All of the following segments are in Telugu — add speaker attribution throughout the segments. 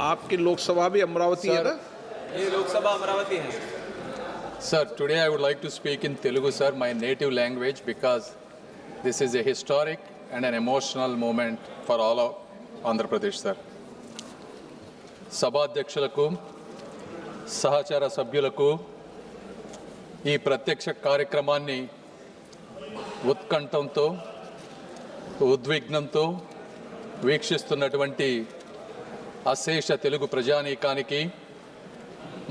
Speaker 1: आपकी लोकसभा भी अमरावती है ना?
Speaker 2: ये लोकसभा अमरावती है.
Speaker 3: Sir, today I would like to speak in Telugu, sir, my native language, because this is a historic and an emotional moment for all of Andhra Pradesh, sir. సభాధ్యక్షులకు సహచర సభ్యులకు ఈ ప్రత్యక్ష కార్యక్రమాన్ని ఉత్కంఠంతో ఉద్విగ్నంతో వీక్షిస్తున్నటువంటి అశేష తెలుగు ప్రజానీకానికి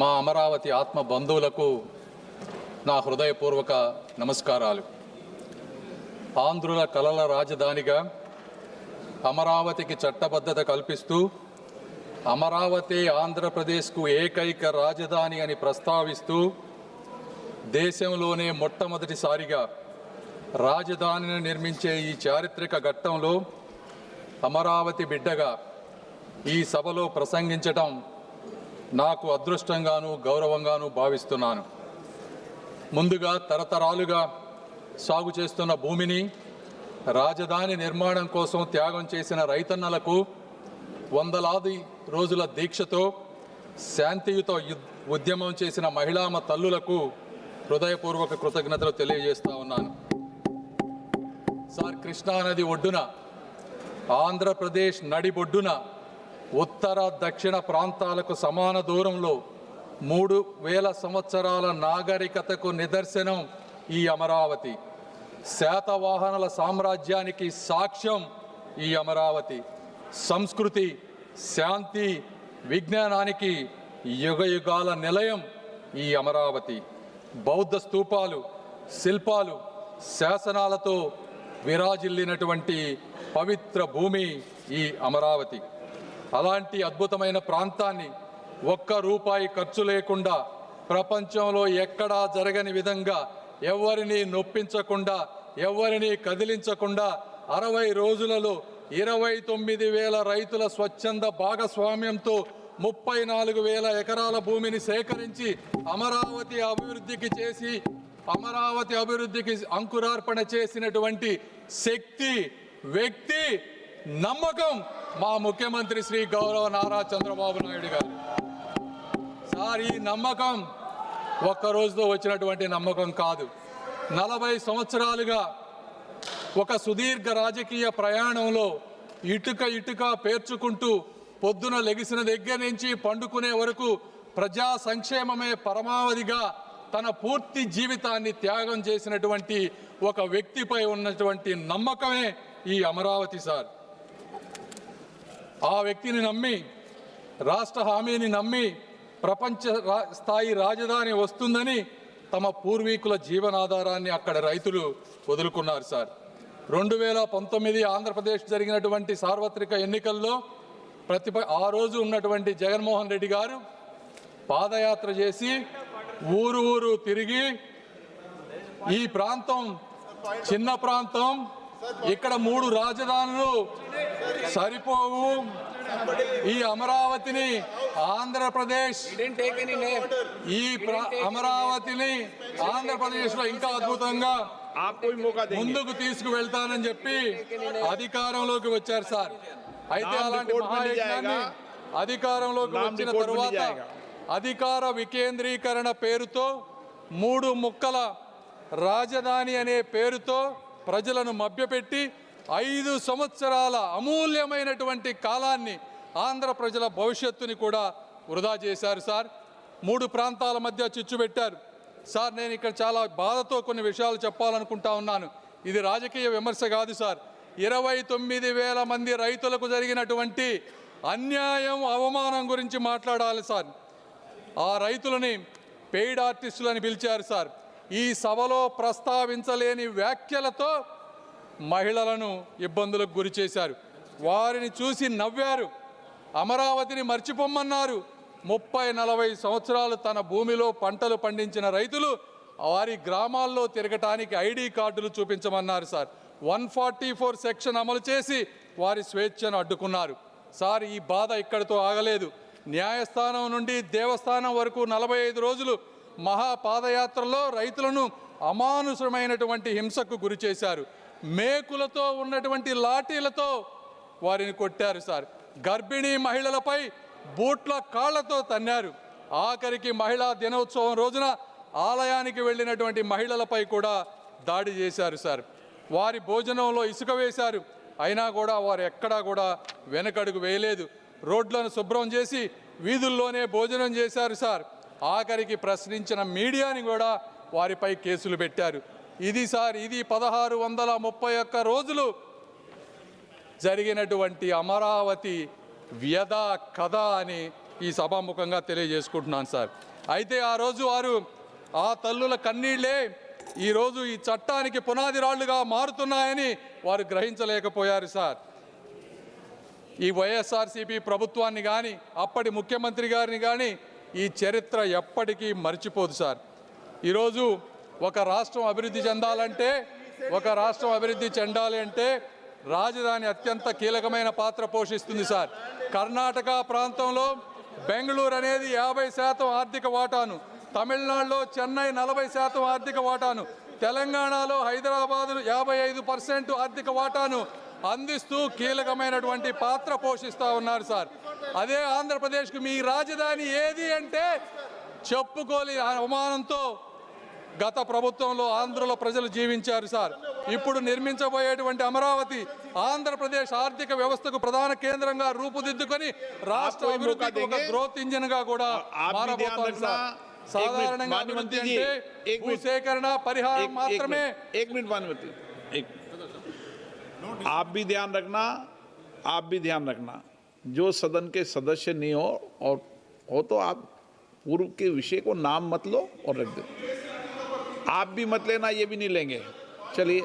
Speaker 3: మా అమరావతి ఆత్మ బంధువులకు నా హృదయపూర్వక నమస్కారాలు. ఆంధ్రుల కలల రాజధానిగా అమరావతికి చట్టబద్ధత కల్పిస్తూ అమరావతి ఆంధ్రప్రదేశ్కు ఏకైక రాజధాని అని ప్రస్తావిస్తూ దేశంలోనే మొట్టమొదటిసారిగా రాజధానిని నిర్మించే ఈ చారిత్రక ఘట్టంలో అమరావతి బిడ్డగా ఈ సభలో ప్రసంగించటం నాకు అదృష్టంగాను గౌరవంగాను భావిస్తున్నాను. ముందుగా తరతరాలుగా సాగు చేస్తున్న భూమిని రాజధాని నిర్మాణం కోసం త్యాగం చేసిన రైతన్నలకు, వందలాది రోజుల దీక్షతో శాంతియుత ఉద్యమం చేసిన మహిళామ తల్లులకు హృదయపూర్వక కృతజ్ఞతలు తెలియజేస్తా ఉన్నాను. సార్, కృష్ణానది ఒడ్డున, ఆంధ్రప్రదేశ్ నడిబొడ్డున ఉత్తర దక్షిణ ప్రాంతాలకు సమాన దూరంలో 3000 సంవత్సరాల నాగరికతకు నిదర్శనం ఈ అమరావతి. శాతవాహనుల సామ్రాజ్యానికి సాక్ష్యం ఈ అమరావతి. సంస్కృతి, శాంతి, విజ్ఞానానికి యుగయుగాల నిలయం ఈ అమరావతి. బౌద్ధ స్తూపాలు, శిల్పాలు, శాసనాలతో విరాజిల్లినటువంటి పవిత్ర భూమి ఈ అమరావతి. అలాంటి అద్భుతమైన ప్రాంతాన్ని ఒక్క రూపాయి ఖర్చు లేకుండా, ప్రపంచంలో ఎక్కడా జరగని విధంగా, ఎవరిని నొప్పించకుండా, ఎవరిని కదిలించకుండా 60 రోజులలో 29,000 రైతుల స్వచ్ఛంద భాగస్వామ్యంతో 34,000 ఎకరాల భూమిని సేకరించి అమరావతి అభివృద్ధికి అంకురార్పణ చేసినటువంటి శక్తి, వ్యక్తి, నమ్మకం మా ముఖ్యమంత్రి శ్రీ గౌరవ నారా చంద్రబాబు నాయుడు గారు. సార్, ఈ నమ్మకం ఒక్క రోజుతో వచ్చినటువంటి నమ్మకం కాదు. 40 సంవత్సరాలుగా ఒక సుదీర్ఘ రాజకీయ ప్రయాణంలో ఇటుక పేర్చుకుంటూ పొద్దున లెగిసిన దగ్గర నుంచి పండుకునే వరకు ప్రజా సంక్షేమమే పరమావధిగా తన పూర్తి జీవితాన్ని త్యాగం చేసినటువంటి ఒక వ్యక్తిపై ఉన్నటువంటి నమ్మకమే ఈ అమరావతి. సార్, ఆ వ్యక్తిని నమ్మి, రాష్ట్ర హామీని నమ్మి ప్రపంచ స్థాయి రాజధాని వస్తుందని తమ పూర్వీకుల జీవనాధారాన్ని అక్కడ రైతులు వదులుకున్నారు. సార్, 2019 ఆంధ్రప్రదేశ్ జరిగినటువంటి సార్వత్రిక ఎన్నికల్లో ఆ రోజు ఉన్నటువంటి జగన్మోహన్ రెడ్డి గారు పాదయాత్ర చేసి ఊరు తిరిగి ఈ ప్రాంతం చిన్న ప్రాంతం, ఇక్కడ 3 రాజధానులు సరిపోవు, ఈ అమరావతిని ఆంధ్రప్రదేశ్లో ఇంకా అద్భుతంగా ముందుకు తీసుకువెళ్తానని చెప్పి అధికారంలోకి వచ్చారు. సార్, అయితే అలాంటి మహాయజ్ఞాన్ని అధికారంలోకి వచ్చిన తరువాత అధికార వికేంద్రీకరణ పేరుతో 3 ముక్కల రాజధాని అనే పేరుతో ప్రజలను మభ్యపెట్టి 5 సంవత్సరాల అమూల్యమైనటువంటి కాలాన్ని, ఆంధ్ర ప్రజల భవిష్యత్తుని కూడా వృధా చేశారు. సార్, 3 ప్రాంతాల మధ్య చిచ్చు పెట్టారు. సార్, నేను ఇక్కడ చాలా బాధతో కొన్ని విషయాలు చెప్పాలనుకుంటా ఉన్నాను. ఇది రాజకీయ విమర్శ కాదు. సార్, 29,000 మంది రైతులకు జరిగినటువంటి అన్యాయం, అవమానం గురించి మాట్లాడాలి. సార్, ఆ రైతులని పెయిడ్ ఆర్టిస్టులని పిలిచారు. సార్, ఈ సభలో ప్రస్తావించలేని వ్యాఖ్యలతో మహిళలను ఇబ్బందులకు గురి చేశారు. వారిని చూసి నవ్వారు, అమరావతిని మర్చిపోమ్మన్నారు. 30-40 సంవత్సరాలు తన భూమిలో పంటలు పండించిన రైతులు వారి గ్రామాల్లో తిరగటానికి ఐడి కార్డులు చూపించమన్నారు. సార్, 144 సెక్షన్ అమలు చేసి వారి స్వేచ్ఛను అడ్డుకున్నారు. సార్, ఈ బాధ ఇక్కడితో ఆగలేదు. న్యాయస్థానం నుండి దేవస్థానం వరకు 45 రోజులు మహాపాదయాత్రలో రైతులను అమానుషమైనటువంటి హింసకు గురి చేశారు. మేకులతో ఉన్నటువంటి లాఠీలతో వారిని కొట్టారు. సార్, గర్భిణీ మహిళలపై బూట్ల కాళ్లతో తన్నారు. ఆఖరికి మహిళా దినోత్సవం రోజున ఆలయానికి వెళ్ళినటువంటి మహిళలపై కూడా దాడి చేశారు సార్. వారి భోజనంలో ఇసుక వేశారు. అయినా కూడా వారు ఎక్కడా కూడా వెనకడుగు వేయలేదు. రోడ్లను శుభ్రం చేసి వీధుల్లోనే భోజనం చేశారు సార్. ఆఖరికి ప్రశ్నించిన మీడియాని కూడా వారిపై కేసులు పెట్టారు. ఇది సార్, ఇది 1631 రోజులు జరిగినటువంటి అమరావతి వ్యధ కథ అని ఈ సభాముఖంగా తెలియజేసుకుంటున్నాను సార్. అయితే ఆ రోజు వారు ఆ తల్లుల కన్నీళ్లే ఈరోజు ఈ చట్టానికి పునాది రాళ్లుగా మారుతున్నాయని వారు గ్రహించలేకపోయారు సార్. ఈ వైఎస్ఆర్సీపీ ప్రభుత్వాన్ని కానీ అప్పటి ముఖ్యమంత్రి గారిని కానీ ఈ చరిత్ర ఎప్పటికీ మర్చిపోదు సార్. ఈరోజు ఒక రాష్ట్రం అభివృద్ధి చెందాలి అంటే రాజధాని అత్యంత కీలకమైన పాత్ర పోషిస్తుంది సార్. కర్ణాటక ప్రాంతంలో బెంగళూరు అనేది 50% ఆర్థిక వాటాను, తమిళనాడులో చెన్నై 40% ఆర్థిక వాటాను, తెలంగాణలో హైదరాబాద్ 55% ఆర్థిక వాటాను అందిస్తూ కీలకమైనటువంటి పాత్ర పోషిస్తూ ఉన్నారు సార్. అదే ఆంధ్రప్రదేశ్కు మీ రాజధాని ఏది అంటే చెప్పుకోలేని అవమానంతో గత ప్రభుత్వంలో ఆంధ్రలో ప్రజలు జీవించారు సార్. ఇప్పుడు నిర్మించబోయేటువంటి అమరావతి ఆంధ్రప్రదేశ్ ఆర్థిక వ్యవస్థకు ప్రధాన కేంద్రంగా రూపుదిద్దుకొని రాష్ట్ర అభివృద్ధికి ఒక గ్రోత్ ఇంజిన్ గా కూడా మారబోతోంది సార్. సాధారణంగా అభివృద్ధి అంటే భూసేకరణ పరిహారం మాత్రమే.
Speaker 1: आप भी ध्यान रखना जो सदन के सदस्य नहीं हो तो आप पूर्व के विषय को नाम मत लो और रख दो. आप भी मत लेना, ये भी नहीं लेंगे. चलिए.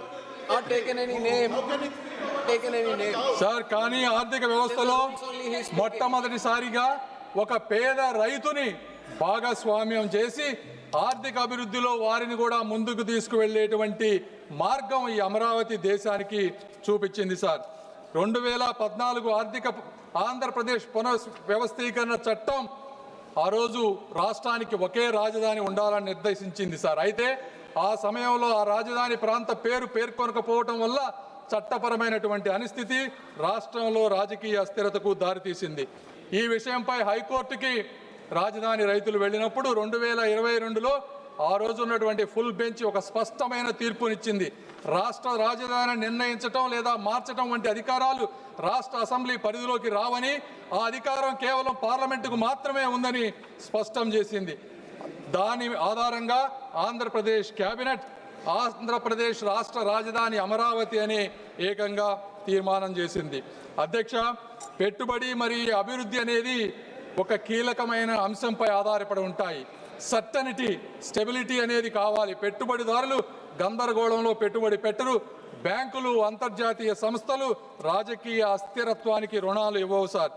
Speaker 3: సార్, కానీ ఆర్థిక వ్యవస్థలో మొట్టమొదటిసారిగా ఒక పేద రైతుని భాగస్వామ్యం చేసి ఆర్థిక అభివృద్ధిలో వారిని కూడా ముందుకు తీసుకువెళ్ళేటువంటి మార్గం ఈ అమరావతి దేశానికి చూపించింది సార్. 2014 ఆంధ్రప్రదేశ్ పునర్వ్యవస్థీకరణ చట్టం ఆ రోజు రాష్ట్రానికి ఒకే రాజధాని ఉండాలని నిర్దేశించింది సార్. అయితే ఆ సమయంలో ఆ రాజధాని ప్రాంత పేర్కొనకపోవటం వల్ల చట్టపరమైనటువంటి అనిస్థితి రాష్ట్రంలో రాజకీయ అస్థిరతకు దారితీసింది. ఈ విషయంపై హైకోర్టుకి రాజధాని రైతులు వెళ్ళినప్పుడు 2022లో ఆ రోజు ఉన్నటువంటి ఫుల్ బెంచ్ ఒక స్పష్టమైన తీర్పునిచ్చింది. రాష్ట్ర రాజధాని నిర్ణయించటం లేదా మార్చటం వంటి అధికారాలు రాష్ట్ర అసెంబ్లీ పరిధిలోకి రావని, ఆ అధికారం కేవలం పార్లమెంటుకు మాత్రమే ఉందని స్పష్టం చేసింది. దాని ఆధారంగా ఆంధ్రప్రదేశ్ కేబినెట్ ఆంధ్రప్రదేశ్ రాష్ట్ర రాజధాని అమరావతి అనే ఏకంగా తీర్మానం చేసింది. అధ్యక్ష, పెట్టుబడి మరియు అభివృద్ధి అనేది ఒక కీలకమైన అంశంపై ఆధారపడి ఉంటాయి. సర్టనిటీ, స్టెబిలిటీ అనేది కావాలి. పెట్టుబడిదారులు గందరగోళంలో పెట్టుబడి పెట్టరు. బ్యాంకులు, అంతర్జాతీయ సంస్థలు రాజకీయ అస్థిరత్వానికి రుణాలు ఇవ్వవు సార్.